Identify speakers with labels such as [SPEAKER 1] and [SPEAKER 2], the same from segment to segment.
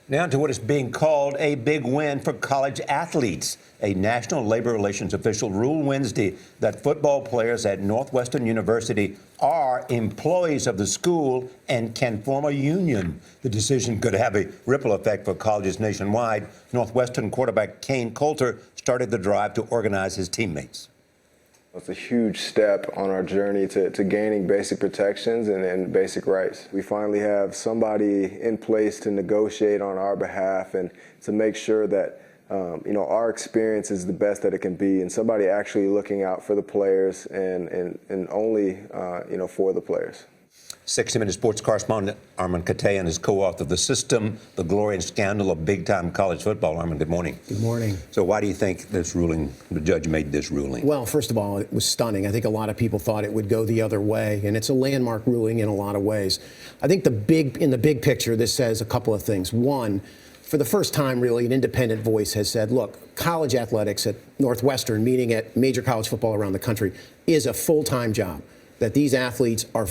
[SPEAKER 1] Now to what is being called a big win for college athletes. A National Labor Relations official ruled Wednesday that football players at Northwestern University are employees of the school and can form a union. The decision could have a ripple effect for colleges nationwide. Northwestern quarterback Kane Coulter started the drive to organize his teammates.
[SPEAKER 2] It's a huge step on our journey to gaining basic protections and basic rights. We finally have somebody in place to negotiate on our behalf and to make sure that our experience is the best that it can be, and somebody actually looking out for the players and only for the players.
[SPEAKER 1] 60 Minutes sports correspondent Armen Keteyian is co-author of The System, The Glory and Scandal of Big-Time College Football. Armen, good morning.
[SPEAKER 3] Good morning.
[SPEAKER 1] So why do you think this ruling, the judge made this ruling?
[SPEAKER 3] Well, first of all, it was stunning. I think a lot of people thought it would go the other way, and it's a landmark ruling in a lot of ways. I think in the big picture, this says a couple of things. One, for the first time, really, an independent voice has said, look, college athletics at Northwestern, meaning at major college football around the country, is a full-time job, that these athletes are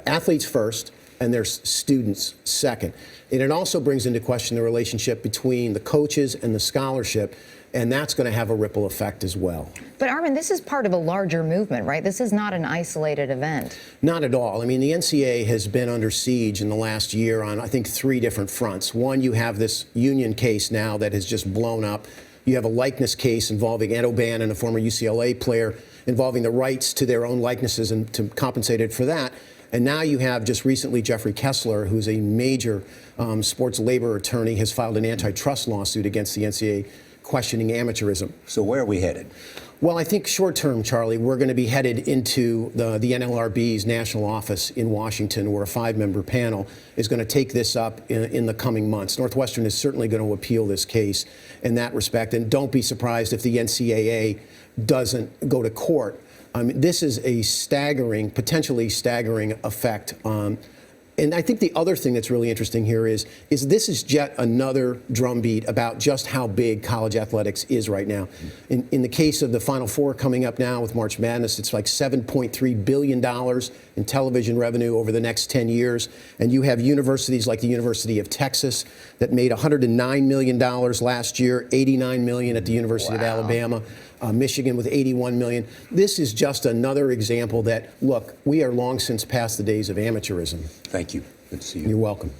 [SPEAKER 3] athletes first and they're students second. And it also brings into question the relationship between the coaches and the scholarship, and that's going to have a ripple effect as well.
[SPEAKER 4] But Armen, this is part of a larger movement, right? This is not an isolated event.
[SPEAKER 3] Not at all. I mean, the NCAA has been under siege in the last year on, I think, 3 different fronts. One, you have this union case now that has just blown up. You have a likeness case involving Ed O'Bannon, a former UCLA player, involving the rights to their own likenesses and to compensated for that. And now you have just recently Jeffrey Kessler, who's a major sports labor attorney, has filed an antitrust lawsuit against the NCAA questioning amateurism.
[SPEAKER 1] So where are we headed?
[SPEAKER 3] Well, I think short term, Charlie, we're going to be headed into the NLRB's national office in Washington, where a 5-member panel is going to take this up in the coming months. Northwestern is certainly going to appeal this case in that respect. And don't be surprised if the NCAA doesn't go to court. This is a staggering, potentially staggering effect. And I think the other thing that's really interesting here is this is yet another drumbeat about just how big college athletics is right now. In the case of the Final Four coming up now with March Madness, it's like $7.3 billion in television revenue over the next 10 years. And you have universities like the University of Texas that made $109 million last year, $89 million at the University of Alabama. Michigan with $81 million. This is just another example that, look, we are long since past the days of amateurism.
[SPEAKER 1] Thank you. Good to see you.
[SPEAKER 3] You're welcome.